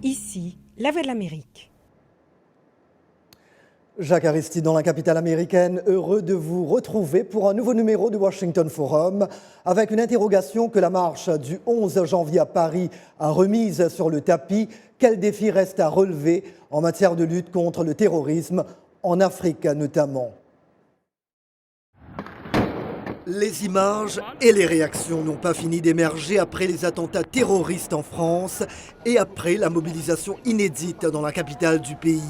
Ici, la Voix de l'Amérique. Jacques Aristide dans la capitale américaine, heureux de vous retrouver pour un nouveau numéro du Washington Forum avec une interrogation que la marche du 11 janvier à Paris a remise sur le tapis. Quels défis restent à relever en matière de lutte contre le terrorisme, en Afrique notamment? Les images et les réactions n'ont pas fini d'émerger après les attentats terroristes en France et après la mobilisation inédite dans la capitale du pays.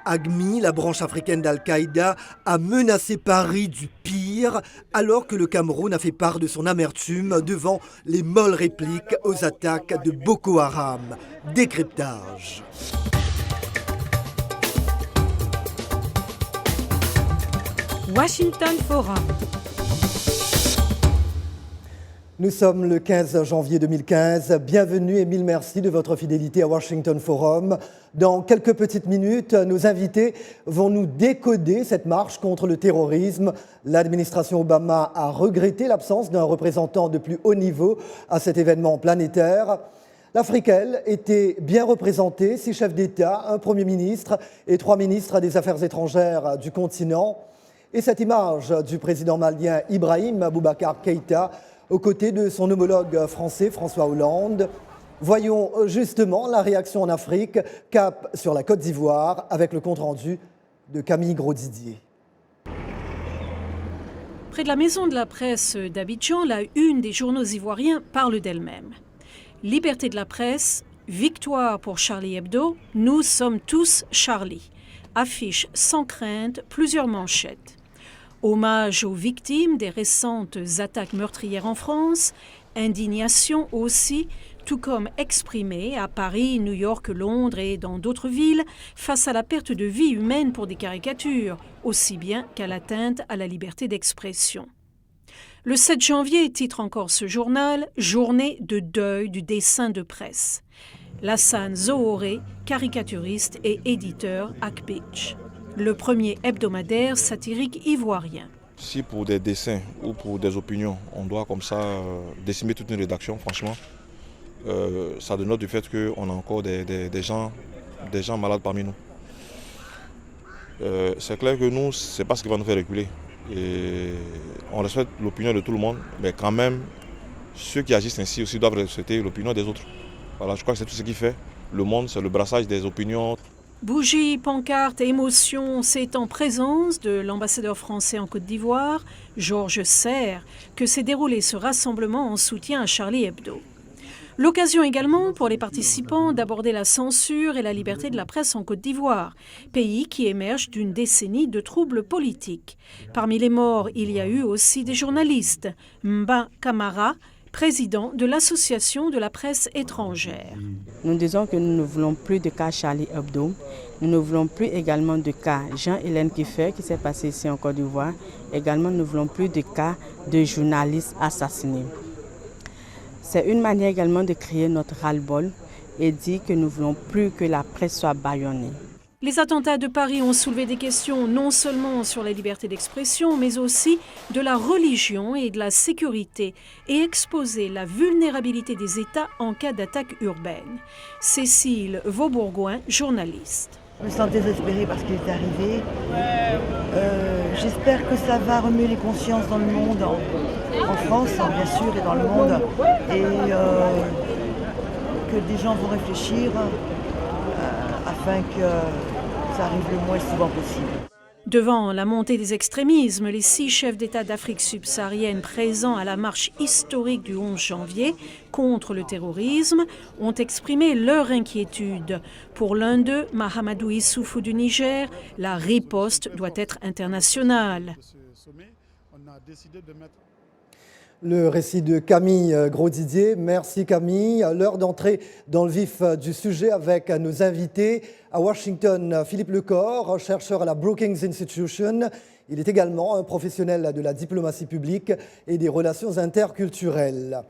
AQMI, la branche africaine d'Al-Qaïda, a menacé Paris du pire, alors que le Cameroun a fait part de son amertume devant les molles répliques aux attaques de Boko Haram. Décryptage. Washington Forum. Nous sommes le 15 janvier 2015. Bienvenue et mille merci de votre fidélité à Washington Forum. Dans quelques petites minutes, nos invités vont nous décoder cette marche contre le terrorisme. L'administration Obama a regretté l'absence d'un représentant de plus haut niveau à cet événement planétaire. L'Afrique, elle, était bien représentée, 6 chefs d'État, un Premier ministre et 3 ministres des Affaires étrangères du continent. Et cette image du président malien Ibrahim Boubacar Keïta aux côtés de son homologue français François Hollande. Voyons justement la réaction en Afrique, cap sur la Côte d'Ivoire, avec le compte-rendu de Camille Grosdidier. Près de la maison de la presse d'Abidjan, la une des journaux ivoiriens parle d'elle-même. Liberté de la presse, victoire pour Charlie Hebdo, nous sommes tous Charlie. Affiche sans crainte plusieurs manchettes. Hommage aux victimes des récentes attaques meurtrières en France, indignation aussi, tout comme exprimée à Paris, New York, Londres et dans d'autres villes, face à la perte de vie humaine pour des caricatures, aussi bien qu'à l'atteinte à la liberté d'expression. Le 7 janvier titre encore ce journal « Journée de deuil du dessin de presse ». Lassane Zohoré, caricaturiste et éditeur Akpitch. Le premier hebdomadaire satirique ivoirien. Si pour des dessins ou pour des opinions, on doit comme ça décimer toute une rédaction, franchement, ça dénote du fait qu'on a encore des gens malades parmi nous. C'est clair que nous, ce n'est pas ce qui va nous faire reculer. Et on respecte l'opinion de tout le monde, mais quand même, ceux qui agissent ainsi aussi doivent respecter l'opinion des autres. Voilà, je crois que c'est tout ce qui fait le monde, c'est le brassage des opinions. Bougies, pancartes et émotions, c'est en présence de l'ambassadeur français en Côte d'Ivoire, Georges Serre, que s'est déroulé ce rassemblement en soutien à Charlie Hebdo. L'occasion également pour les participants d'aborder la censure et la liberté de la presse en Côte d'Ivoire, pays qui émerge d'une décennie de troubles politiques. Parmi les morts, il y a eu aussi des journalistes. Mba Kamara, président de l'Association de la presse étrangère. Nous disons que nous ne voulons plus de cas Charlie Hebdo. Nous ne voulons plus également de cas Jean-Hélène Kiffer qui s'est passé ici en Côte d'Ivoire. Également, nous ne voulons plus de cas de journalistes assassinés. C'est une manière également de créer notre ras-le-bol et dire que nous ne voulons plus que la presse soit bâillonnée. Les attentats de Paris ont soulevé des questions non seulement sur la liberté d'expression, mais aussi de la religion et de la sécurité, et exposé la vulnérabilité des États en cas d'attaque urbaine. Cécile Vaubourgoin, journaliste. Je me sens désespérée parce qu'il est arrivé. J'espère que ça va remuer les consciences dans le monde, en France bien sûr, et dans le monde, et que des gens vont réfléchir afin que ça arrive le moins souvent possible. Devant la montée des extrémismes, les 6 chefs d'État d'Afrique subsaharienne présents à la marche historique du 11 janvier contre le terrorisme ont exprimé leur inquiétude. Pour l'un d'eux, Mahamadou Issoufou du Niger, la riposte doit être internationale. Le récit de Camille Grosdidier. Merci Camille. L'heure d'entrer dans le vif du sujet avec nos invités. À Washington, Philippe Lecor, chercheur à la Brookings Institution. Il est également un professionnel de la diplomatie publique et des relations interculturelles.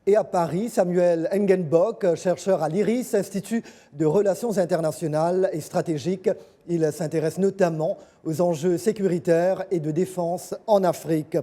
Et à Paris, Samuel Engenbock, chercheur à l'IRIS, Institut de relations internationales et stratégiques. Il s'intéresse notamment aux enjeux sécuritaires et de défense en Afrique.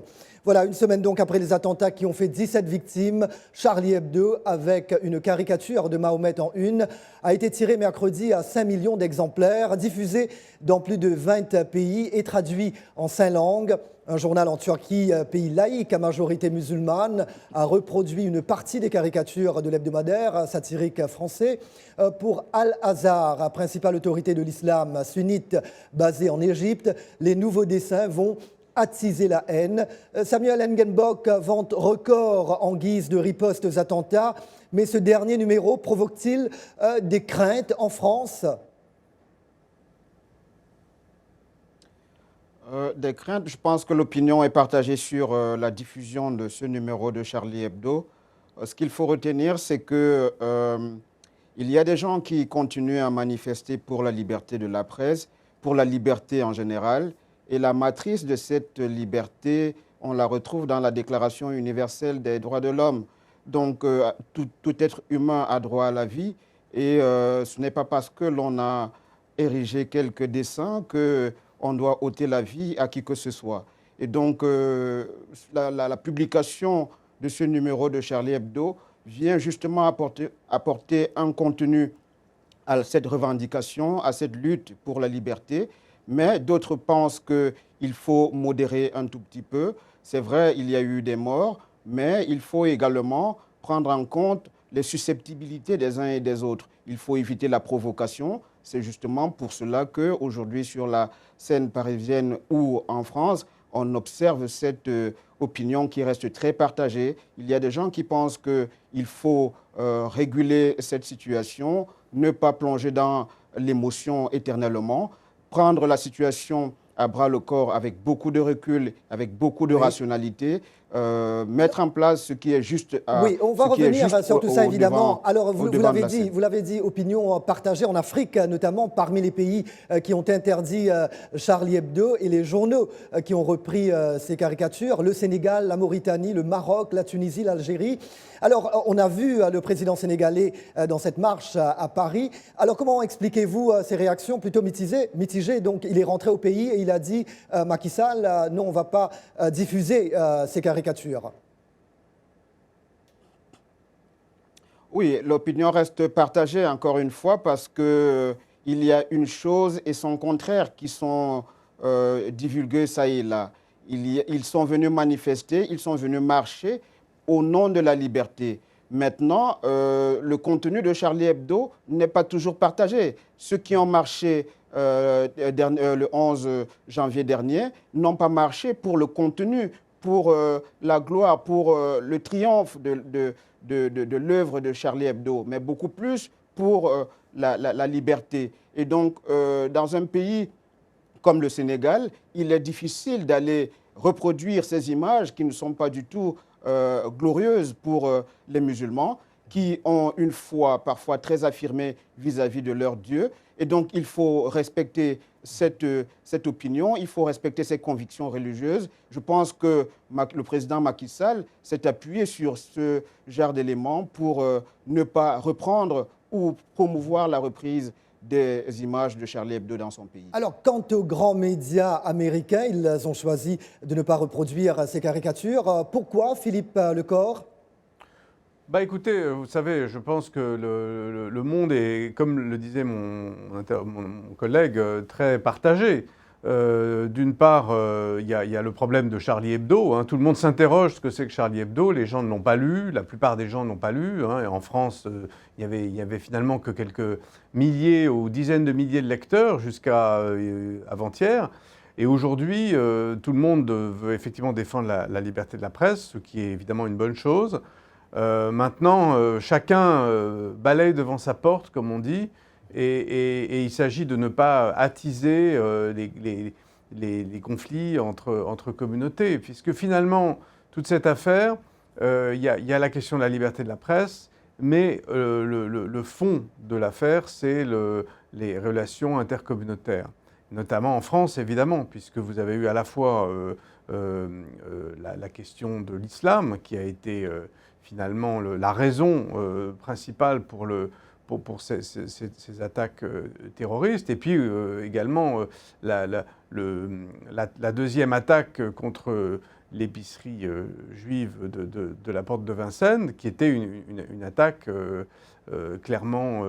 Voilà, une semaine donc après les attentats qui ont fait 17 victimes, Charlie Hebdo, avec une caricature de Mahomet en une, a été tiré mercredi à 5 millions d'exemplaires, diffusé dans plus de 20 pays et traduit en 5 langues. Un journal en Turquie, pays laïque à majorité musulmane, a reproduit une partie des caricatures de l'hebdomadaire satirique français. Pour Al-Azhar, principale autorité de l'islam sunnite basée en Égypte, les nouveaux dessins vont attiser la haine. Samuel Engenbock, vente record en guise de riposte aux attentats, mais ce dernier numéro provoque-t-il des craintes en France ? Des craintes, je pense que l'opinion est partagée sur la diffusion de ce numéro de Charlie Hebdo. Ce qu'il faut retenir, c'est que il y a des gens qui continuent à manifester pour la liberté de la presse, pour la liberté en général. Et la matrice de cette liberté, on la retrouve dans la Déclaration universelle des droits de l'homme. Donc, tout être humain a droit à la vie. Et ce n'est pas parce que l'on a érigé quelques dessins qu'on doit ôter la vie à qui que ce soit. Et donc, la publication de ce numéro de Charlie Hebdo vient justement apporter un contenu à cette revendication, à cette lutte pour la liberté. Mais d'autres pensent qu'il faut modérer un tout petit peu. C'est vrai, il y a eu des morts, mais il faut également prendre en compte les susceptibilités des uns et des autres. Il faut éviter la provocation. C'est justement pour cela qu'aujourd'hui, sur la scène parisienne ou en France, on observe cette opinion qui reste très partagée. Il y a des gens qui pensent qu'il faut réguler cette situation, ne pas plonger dans l'émotion éternellement, prendre la situation à bras le corps avec beaucoup de recul, avec beaucoup de rationalité, mettre en place ce qui est juste. Oui, on va revenir sur tout ça évidemment. Alors vous l'avez dit, opinion partagée en Afrique, notamment parmi les pays qui ont interdit Charlie Hebdo et les journaux qui ont repris ces caricatures, le Sénégal, la Mauritanie, le Maroc, la Tunisie, l'Algérie. Alors on a vu le président sénégalais dans cette marche à Paris. Alors comment expliquez-vous ces réactions plutôt mitigées? Donc il est rentré au pays et il a dit Macky Sall, non, on ne va pas diffuser ces caricatures. Oui, l'opinion reste partagée encore une fois parce qu'il y a une chose et son contraire qui sont divulgués ça et là. Ils sont venus manifester, ils sont venus marcher au nom de la liberté. Maintenant, le contenu de Charlie Hebdo n'est pas toujours partagé. Ceux qui ont marché le 11 janvier dernier n'ont pas marché pour le contenu, pour la gloire, pour le triomphe de l'œuvre de Charlie Hebdo, mais beaucoup plus pour la liberté. Et donc, dans un pays comme le Sénégal, il est difficile d'aller reproduire ces images qui ne sont pas du tout glorieuses pour les musulmans, qui ont une foi parfois très affirmée vis-à-vis de leur Dieu. Et donc, il faut respecter cette opinion, il faut respecter ses convictions religieuses. Je pense que le président Macky Sall s'est appuyé sur ce genre d'éléments pour ne pas reprendre ou promouvoir la reprise des images de Charlie Hebdo dans son pays. Alors, quant aux grands médias américains, ils ont choisi de ne pas reproduire ces caricatures. Pourquoi, Philippe Lecor ? Écoutez, vous savez, je pense que le monde est, comme le disait mon collègue, très partagé. D'une part, il y a le problème de Charlie Hebdo. Hein. Tout le monde s'interroge ce que c'est que Charlie Hebdo. Les gens ne l'ont pas lu, la plupart des gens n'ont pas lu. Hein. Et en France, il y avait finalement que quelques milliers ou dizaines de milliers de lecteurs jusqu'à avant-hier. Et aujourd'hui, tout le monde veut effectivement défendre la liberté de la presse, ce qui est évidemment une bonne chose. Maintenant, chacun balaye devant sa porte, comme on dit, et il s'agit de ne pas attiser les conflits entre communautés, puisque finalement, toute cette affaire, il y a la question de la liberté de la presse, mais le fond de l'affaire, c'est les relations intercommunautaires, notamment en France, évidemment, puisque vous avez eu à la fois la question de l'islam, qui a été finalement la raison principale pour ces attaques terroristes, et puis également la deuxième attaque contre l'épicerie juive de la porte de Vincennes, qui était une attaque clairement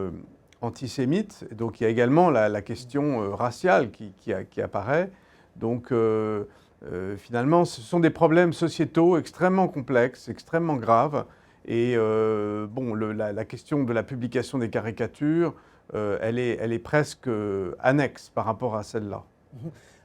antisémite. Et donc il y a également la question raciale qui apparaît. Donc finalement, ce sont des problèmes sociétaux extrêmement complexes, extrêmement graves. Et la question de la publication des caricatures, elle est presque annexe par rapport à celle-là.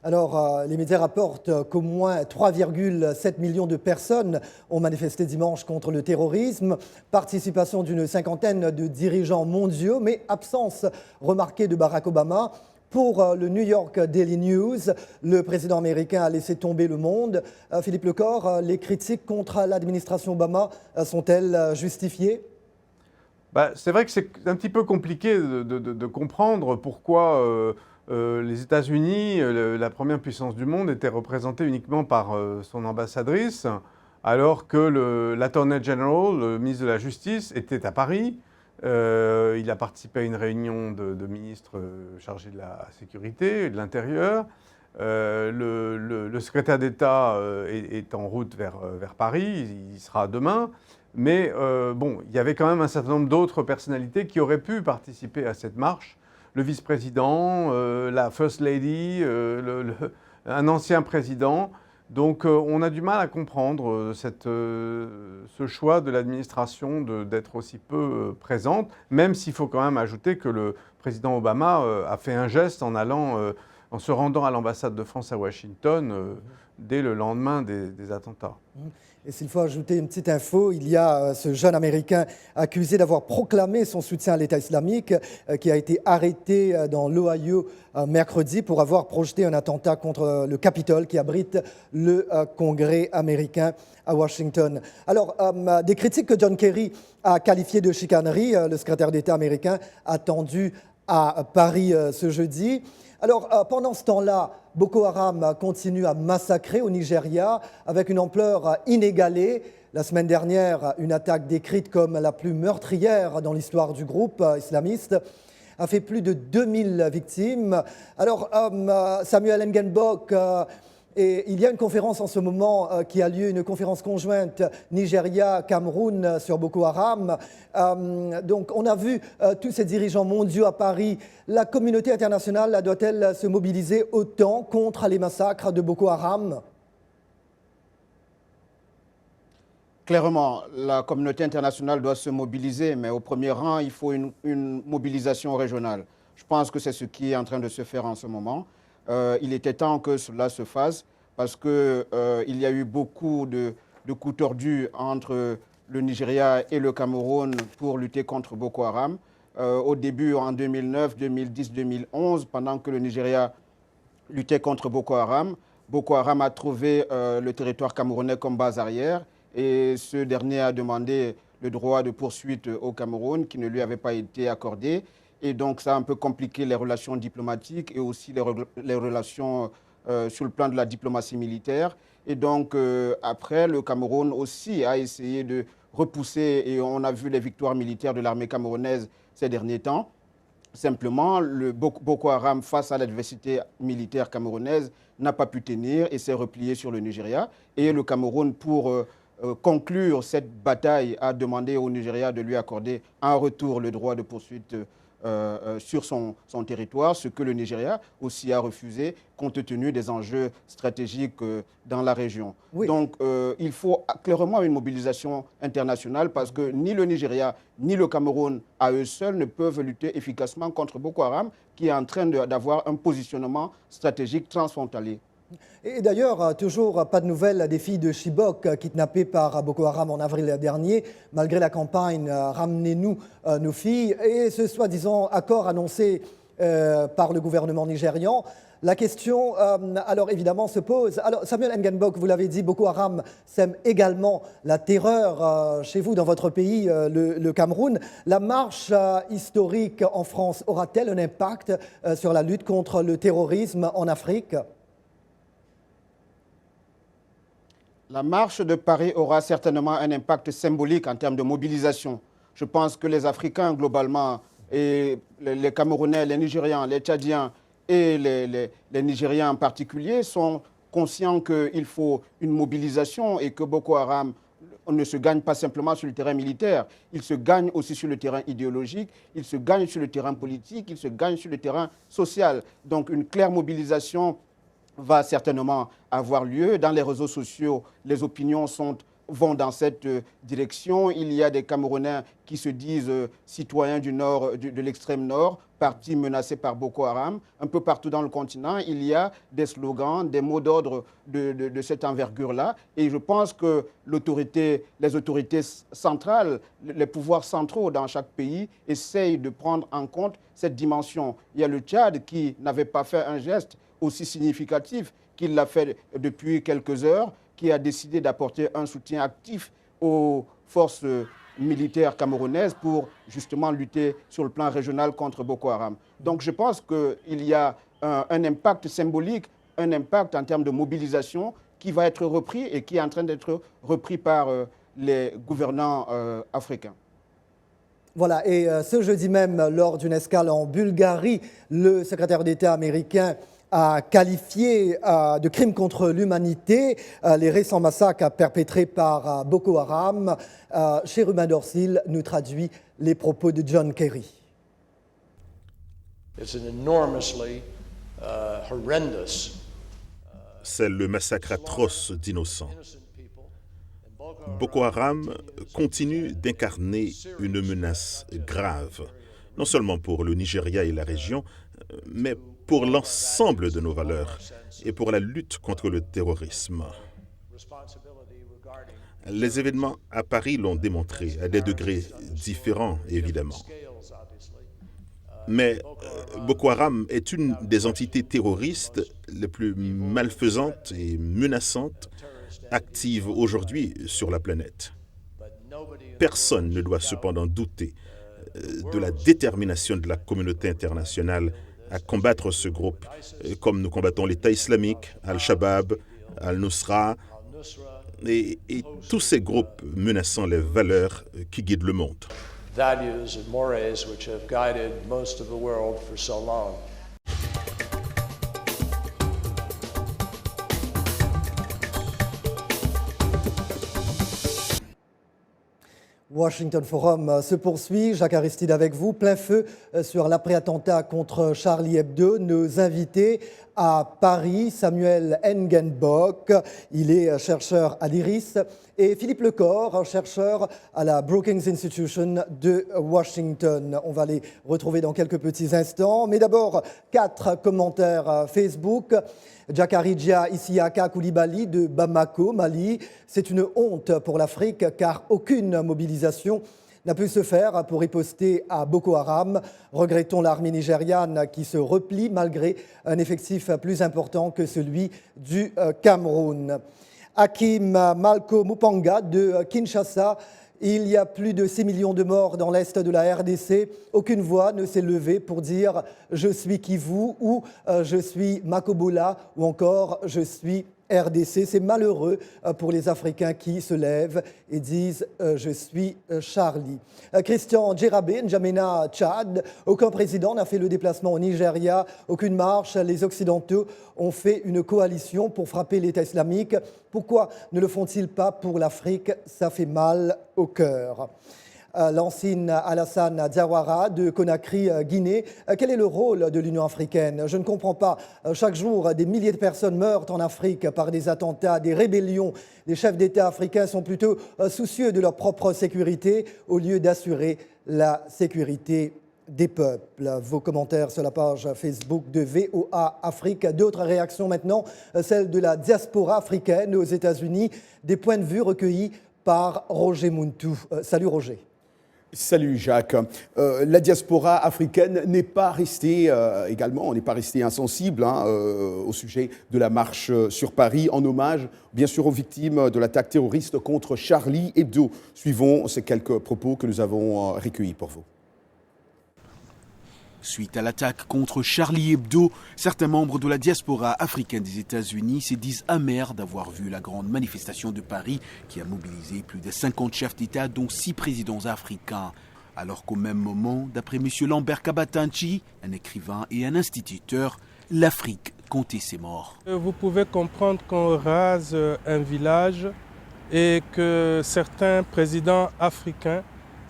Alors, les médias rapportent qu'au moins 3,7 millions de personnes ont manifesté dimanche contre le terrorisme, participation d'une cinquantaine de dirigeants mondiaux, mais absence remarquée de Barack Obama. Pour le New York Daily News, le président américain a laissé tomber le monde. Philippe Lecor, les critiques contre l'administration Obama sont-elles justifiées ? C'est vrai que c'est un petit peu compliqué de comprendre pourquoi les États-Unis, la première puissance du monde, étaient représentées uniquement par son ambassadrice, alors que l'Attorney General, le ministre de la Justice, était à Paris. Il a participé à une réunion de ministres chargés de la sécurité et de l'intérieur. Le secrétaire d'État est en route vers Paris, il sera demain. Mais il y avait quand même un certain nombre d'autres personnalités qui auraient pu participer à cette marche. Le vice-président, la First Lady, un ancien président. Donc on a du mal à comprendre ce choix de l'administration d'être aussi peu présente, même s'il faut quand même ajouter que le président Obama a fait un geste en se rendant à l'ambassade de France à Washington dès le lendemain des attentats. Et s'il faut ajouter une petite info, il y a ce jeune Américain accusé d'avoir proclamé son soutien à l'État islamique qui a été arrêté dans l'Ohio mercredi pour avoir projeté un attentat contre le Capitole qui abrite le Congrès américain à Washington. Alors, des critiques que John Kerry a qualifiées de chicanerie, le secrétaire d'État américain attendu à Paris ce jeudi. Alors, pendant ce temps-là, Boko Haram continue à massacrer au Nigeria avec une ampleur inégalée. La semaine dernière, une attaque décrite comme la plus meurtrière dans l'histoire du groupe islamiste a fait plus de 2000 victimes. Alors, Samuel Ngenbok, et il y a une conférence en ce moment qui a lieu, une conférence conjointe Nigeria-Cameroun sur Boko Haram. Donc on a vu tous ces dirigeants mondiaux à Paris. La communauté internationale doit-elle se mobiliser autant contre les massacres de Boko Haram ? Clairement, la communauté internationale doit se mobiliser, mais au premier rang, il faut une mobilisation régionale. Je pense que c'est ce qui est en train de se faire en ce moment. Il était temps que cela se fasse parce qu'il y a eu beaucoup de coups tordus entre le Nigeria et le Cameroun pour lutter contre Boko Haram. Au début, en 2009, 2010, 2011, pendant que le Nigeria luttait contre Boko Haram a trouvé le territoire camerounais comme base arrière et ce dernier a demandé le droit de poursuite au Cameroun qui ne lui avait pas été accordé. Et donc, ça a un peu compliqué les relations diplomatiques et aussi les relations sur le plan de la diplomatie militaire. Et donc, après, le Cameroun aussi a essayé de repousser, et on a vu les victoires militaires de l'armée camerounaise ces derniers temps. Simplement, le Boko Haram, face à l'adversité militaire camerounaise, n'a pas pu tenir et s'est replié sur le Nigeria. Et le Cameroun, pour conclure cette bataille, a demandé au Nigeria de lui accorder en retour le droit de poursuite sur son territoire, ce que le Nigeria aussi a refusé compte tenu des enjeux stratégiques dans la région. Oui. Donc il faut clairement une mobilisation internationale parce que ni le Nigeria ni le Cameroun à eux seuls ne peuvent lutter efficacement contre Boko Haram qui est en train d'avoir un positionnement stratégique transfrontalier. Et d'ailleurs, toujours pas de nouvelles des filles de Chibok kidnappées par Boko Haram en avril dernier, malgré la campagne « Ramenez-nous nos filles » et ce soi-disant accord annoncé par le gouvernement nigérian. La question, alors évidemment, se pose. Alors, Samuel Ngenbok, vous l'avez dit, Boko Haram sème également la terreur chez vous, dans votre pays, le Cameroun. La marche historique en France aura-t-elle un impact sur la lutte contre le terrorisme en Afrique ? La marche de Paris aura certainement un impact symbolique en termes de mobilisation. Je pense que les Africains, globalement, et les Camerounais, les Nigérians, les Tchadiens et les Nigériens en particulier, sont conscient qu'il faut une mobilisation et que Boko Haram ne se gagne pas simplement sur le terrain militaire, il se gagne aussi sur le terrain idéologique, il se gagne sur le terrain politique, il se gagne sur le terrain social. Donc une claire mobilisation va certainement avoir lieu. Dans les réseaux sociaux, les opinions vont dans cette direction. Il y a des Camerounais qui se disent citoyens du nord, de l'extrême nord, partis menacés par Boko Haram. Un peu partout dans le continent, il y a des slogans, des mots d'ordre de cette envergure-là. Et je pense que les autorités centrales, les pouvoirs centraux dans chaque pays essayent de prendre en compte cette dimension. Il y a le Tchad qui n'avait pas fait un geste aussi significatif qu'il l'a fait depuis quelques heures, qui a décidé d'apporter un soutien actif aux forces militaires camerounaises pour justement lutter sur le plan régional contre Boko Haram. Donc je pense qu'il y a un impact symbolique, un impact en termes de mobilisation qui va être repris et qui est en train d'être repris par les gouvernants africains. Voilà, et ce jeudi même, lors d'une escale en Bulgarie, le secrétaire d'État américain a qualifié de crimes contre l'humanité les récents massacres perpétrés par Boko Haram. Cherubin Dorsil nous traduit les propos de John Kerry. C'est le massacre atroce d'innocents. Boko Haram continue d'incarner une menace grave, non seulement pour le Nigeria et la région, mais pour l'ensemble de nos valeurs et pour la lutte contre le terrorisme. Les événements à Paris l'ont démontré, à des degrés différents, évidemment. Mais Boko Haram est une des entités terroristes les plus malfaisantes et menaçantes actives aujourd'hui sur la planète. Personne ne doit cependant douter de la détermination de la communauté internationale à combattre ce groupe, comme nous combattons l'État islamique, Al-Shabaab, Al-Nusra, et tous ces groupes menaçant les valeurs qui guident le monde. Washington Forum se poursuit. Jacques Aristide avec vous. Plein feu sur l'après-attentat contre Charlie Hebdo. Nos invités à Paris, Samuel Engenbock, il est chercheur à l'IRIS, et Philippe Lecor, chercheur à la Brookings Institution de Washington. On va les retrouver dans quelques petits instants. Mais d'abord, 4 commentaires Facebook. Jakaridja Isiaka Koulibaly de Bamako, Mali. C'est une honte pour l'Afrique car aucune mobilisation n'a pu se faire pour riposter à Boko Haram. Regrettons l'armée nigériane qui se replie malgré un effectif plus important que celui du Cameroun. Hakim Malko Mupanga de Kinshasa. Il y a plus de 6 millions de morts dans l'est de la RDC. Aucune voix ne s'est levée pour dire « je suis Kivu » ou « je suis Makobola » ou encore « je suis RDC ». C'est malheureux pour les Africains qui se lèvent et disent « je suis Charlie ». Christian Djerabé, N'Djamena, Tchad. Aucun président n'a fait le déplacement au Nigeria, aucune marche. Les Occidentaux ont fait une coalition pour frapper l'État islamique. Pourquoi ne le font-ils pas pour l'Afrique? Ça fait mal au cœur. Lancine Alassane Diawara de Conakry, Guinée. Quel est le rôle de l'Union africaine? Je ne comprends pas. Chaque jour, des milliers de personnes meurent en Afrique par des attentats, des rébellions. Les chefs d'État africains sont plutôt soucieux de leur propre sécurité au lieu d'assurer la sécurité des peuples. Vos commentaires sur la page Facebook de VOA Afrique. D'autres réactions maintenant, celle de la diaspora africaine aux États-Unis. Des points de vue recueillis par Roger Muntu. Salut Roger. Salut Jacques. La diaspora africaine n'est pas restée également, on n'est pas resté insensible au sujet de la marche sur Paris en hommage bien sûr aux victimes de l'attaque terroriste contre Charlie Hebdo. Suivons ces quelques propos que nous avons recueillis pour vous. Suite à l'attaque contre Charlie Hebdo, certains membres de la diaspora africaine des États-Unis se disent amers d'avoir vu la grande manifestation de Paris qui a mobilisé plus de 50 chefs d'État, dont 6 présidents africains. Alors qu'au même moment, d'après M. Lambert Kabatanchi, un écrivain et un instituteur, l'Afrique compter ses morts. Vous pouvez comprendre qu'on rase un village et que certains présidents africains,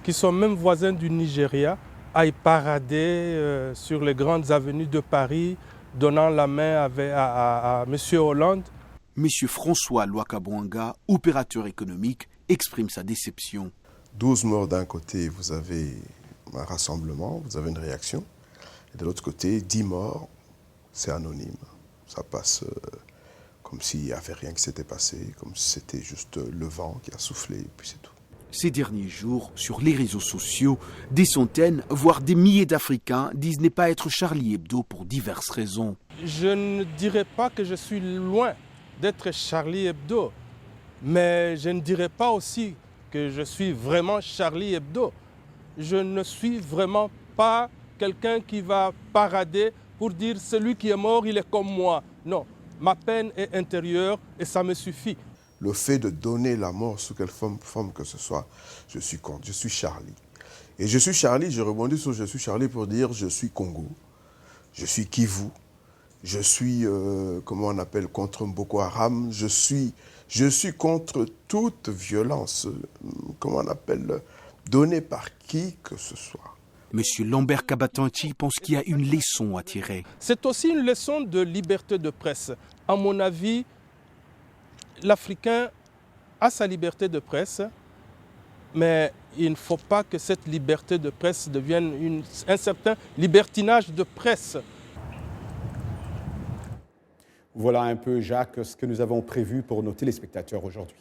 qui sont même voisins du Nigeria, aillent parader sur les grandes avenues de Paris, donnant la main à M. Hollande. Monsieur François Louakabouanga, opérateur économique, exprime sa déception. 12 morts d'un côté, vous avez un rassemblement, vous avez une réaction. Et de l'autre côté, 10 morts, c'est anonyme. Ça passe comme s'il n'y avait rien qui s'était passé, comme si c'était juste le vent qui a soufflé, et puis c'est tout. Ces derniers jours, sur les réseaux sociaux, des centaines, voire des milliers d'Africains disent ne pas être Charlie Hebdo pour diverses raisons. Je ne dirais pas que je suis loin d'être Charlie Hebdo, mais je ne dirais pas aussi que je suis vraiment Charlie Hebdo. Je ne suis vraiment pas quelqu'un qui va parader pour dire « celui qui est mort, il est comme moi ». Non, ma peine est intérieure et ça me suffit. Le fait de donner la mort sous quelle forme que ce soit, je suis contre, je suis Charlie. Et je suis Charlie, je rebondis sur je suis Charlie pour dire je suis Congo, je suis Kivu, je suis, comment on appelle, contre Boko Haram, je suis contre toute violence, comment on appelle, donnée par qui que ce soit. Monsieur Lambert Kabatanchi pense qu'il y a une leçon à tirer. C'est aussi une leçon de liberté de presse. À mon avis, l'Africain a sa liberté de presse, mais il ne faut pas que cette liberté de presse devienne un certain libertinage de presse. Voilà un peu, Jacques, ce que nous avons prévu pour nos téléspectateurs aujourd'hui.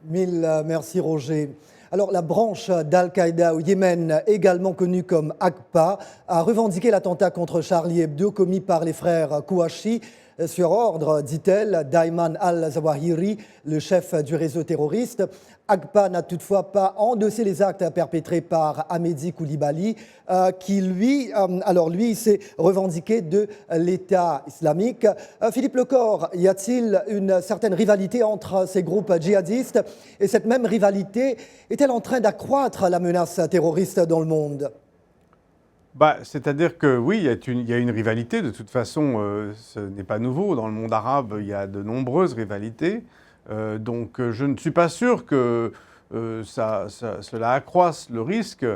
Mille merci, Roger. Alors, la branche d'Al-Qaïda au Yémen, également connue comme AQPA, a revendiqué l'attentat contre Charlie Hebdo commis par les frères Kouachi sur ordre, dit-elle, d'Ayman al-Zawahiri, le chef du réseau terroriste. AQPA n'a toutefois pas endossé les actes perpétrés par Ahmedi Koulibaly, qui lui s'est revendiqué de l'État islamique. Philippe Lecor, y a-t-il une certaine rivalité entre ces groupes djihadistes et cette même rivalité est-elle en train d'accroître la menace terroriste dans le monde ? C'est-à-dire que oui, il y a une rivalité. De toute façon, ce n'est pas nouveau. Dans le monde arabe, il y a de nombreuses rivalités. Donc je ne suis pas sûr que cela accroisse le risque.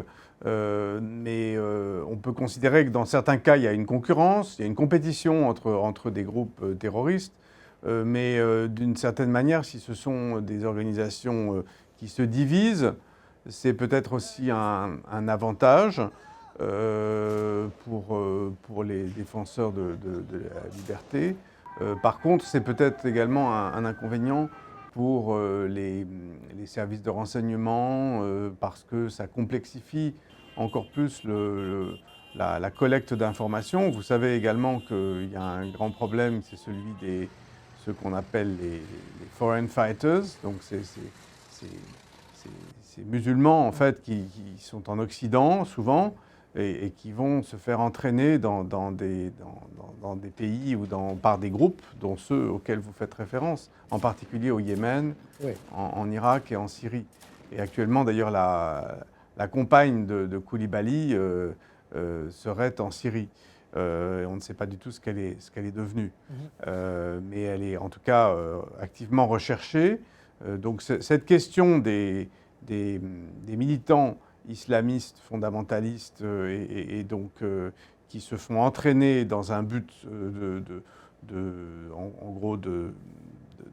Mais on peut considérer que dans certains cas, il y a une concurrence, il y a une compétition entre des groupes terroristes. Mais d'une certaine manière, si ce sont des organisations qui se divisent, c'est peut-être aussi un avantage. Pour les défenseurs de la liberté. Par contre, c'est peut-être également un inconvénient pour les services de renseignement parce que ça complexifie encore plus la collecte d'informations. Vous savez également qu'il y a un grand problème, c'est celui ce qu'on appelle les foreign fighters, donc ces musulmans en fait qui sont en Occident souvent, et qui vont se faire entraîner dans des pays ou par des groupes, dont ceux auxquels vous faites référence, en particulier au Yémen, oui, en Irak et en Syrie. Et actuellement, d'ailleurs, la compagne de Koulibaly serait en Syrie. On ne sait pas du tout ce qu'elle est devenue. Mais elle est en tout cas activement recherchée. Donc cette question des militants islamistes, fondamentalistes et donc qui se font entraîner dans un but en gros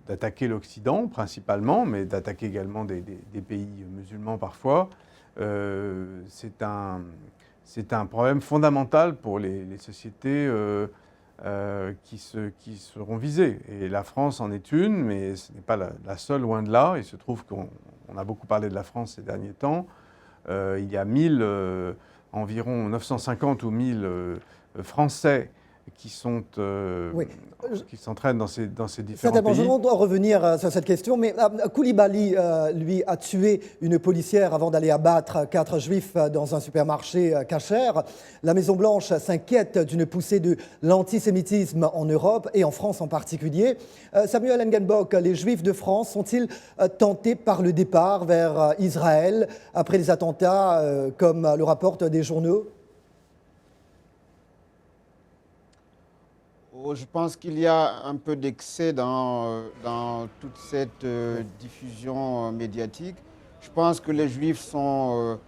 d'attaquer l'Occident principalement, mais d'attaquer également des pays musulmans parfois, c'est un problème fondamental pour les sociétés qui seront visées. Et la France en est une, mais ce n'est pas la seule, loin de là. Il se trouve qu'on a beaucoup parlé de la France ces derniers temps. Il y a environ 950 ou 1000 Français qui s'entraînent dans ces différents pays. Je dois revenir sur cette question, mais Koulibaly, lui, a tué une policière avant d'aller abattre 4 juifs dans un supermarché kasher. La Maison-Blanche s'inquiète d'une poussée de l'antisémitisme en Europe et en France en particulier. Samuel Engenbock, les juifs de France sont-ils tentés par le départ vers Israël après les attentats, comme le rapportent des journaux ? Je pense qu'il y a un peu d'excès dans toute cette diffusion médiatique. Je pense que les Juifs sont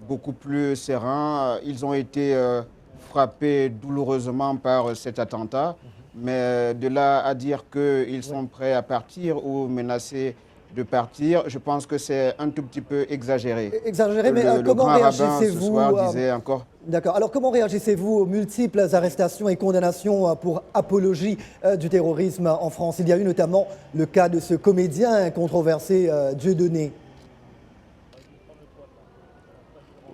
beaucoup plus sereins. Ils ont été frappés douloureusement par cet attentat. Mais de là à dire qu'ils sont prêts à partir ou menacés de partir, je pense que c'est un tout petit peu exagéré. Exagéré, mais comment réagissez-vous ce soir disait encore... D'accord. Alors, comment réagissez-vous aux multiples arrestations et condamnations pour apologie du terrorisme en France? Il y a eu notamment le cas de ce comédien controversé Dieudonné.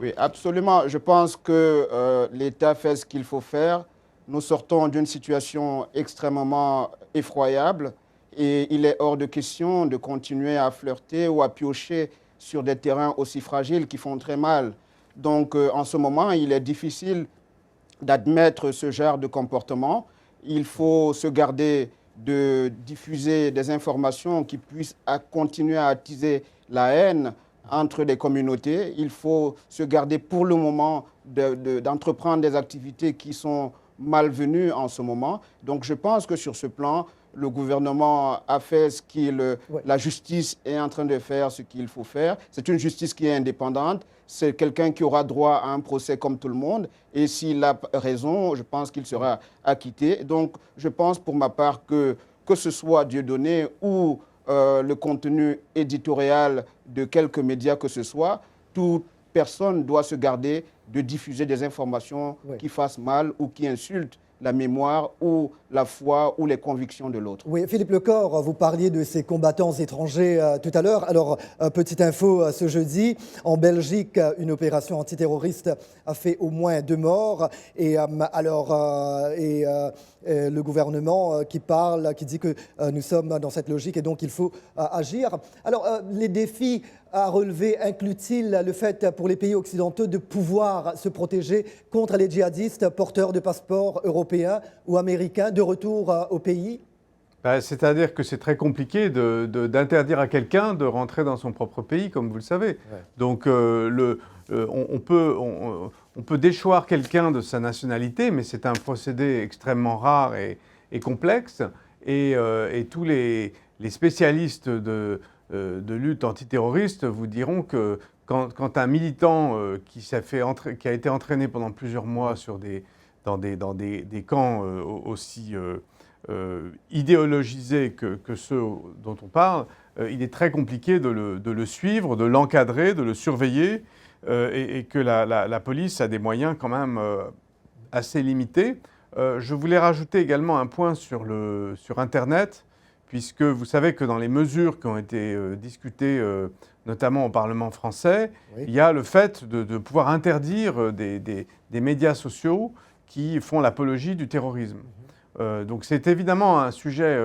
Oui, absolument. Je pense que l'État fait ce qu'il faut faire. Nous sortons d'une situation extrêmement effroyable et il est hors de question de continuer à flirter ou à piocher sur des terrains aussi fragiles qui font très mal. Donc, en ce moment, il est difficile d'admettre ce genre de comportement. Il faut se garder de diffuser des informations qui puissent continuer à attiser la haine entre les communautés. Il faut se garder pour le moment d'entreprendre des activités qui sont malvenues en ce moment. Donc, je pense que sur ce plan, le gouvernement a fait ce qu'il... La justice est en train de faire ce qu'il faut faire. C'est une justice qui est indépendante. C'est quelqu'un qui aura droit à un procès comme tout le monde. Et s'il a raison, je pense qu'il sera acquitté. Donc, je pense pour ma part que ce soit Dieudonné ou le contenu éditorial de quelques médias que ce soit, toute personne doit se garder de diffuser des informations qui fassent mal ou qui insultent la mémoire ou la foi ou les convictions de l'autre. Oui, Philippe Lecor, vous parliez de ces combattants étrangers tout à l'heure. Alors, petite info, ce jeudi, en Belgique, une opération antiterroriste a fait au moins 2 morts. Et le gouvernement qui dit que nous sommes dans cette logique et donc il faut agir. Alors, les défis à relever incluent-ils le fait pour les pays occidentaux de pouvoir se protéger contre les djihadistes porteurs de passeports européens ou américains de retour au pays? C'est-à-dire que c'est très compliqué d'interdire à quelqu'un de rentrer dans son propre pays, comme vous le savez. Ouais. Donc, on peut déchoir quelqu'un de sa nationalité, mais c'est un procédé extrêmement rare et complexe. Et tous les spécialistes de lutte antiterroriste vous diront que quand un militant qui a été entraîné pendant plusieurs mois dans des camps aussi idéologisés que ceux dont on parle, il est très compliqué de le suivre, de l'encadrer, de le surveiller, et que la police a des moyens quand même assez limités. Je voulais rajouter également un point sur Internet, puisque vous savez que dans les mesures qui ont été discutées, notamment au Parlement français, il y a le fait de pouvoir interdire des médias sociaux qui font l'apologie du terrorisme. Donc c'est évidemment un sujet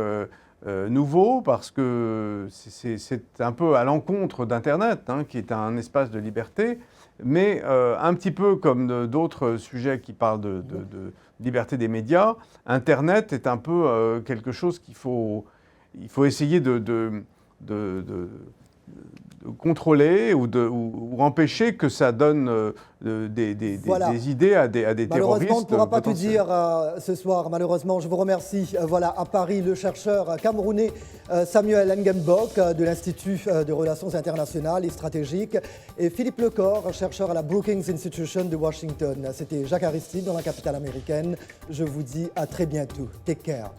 nouveau, parce que c'est un peu à l'encontre d'Internet, qui est un espace de liberté, mais un petit peu comme d'autres sujets qui parlent de liberté des médias, Internet est un peu quelque chose qu'il faut essayer de contrôler ou empêcher que ça donne des idées à des terroristes. Malheureusement, on ne pourra pas tout dire ce soir, malheureusement. Je vous remercie. Voilà, à Paris, le chercheur camerounais Samuel Nguembok de l'Institut de Relations internationales et stratégiques, et Philippe Lecor, chercheur à la Brookings Institution de Washington. C'était Jacques Aristide dans la capitale américaine. Je vous dis à très bientôt. Take care.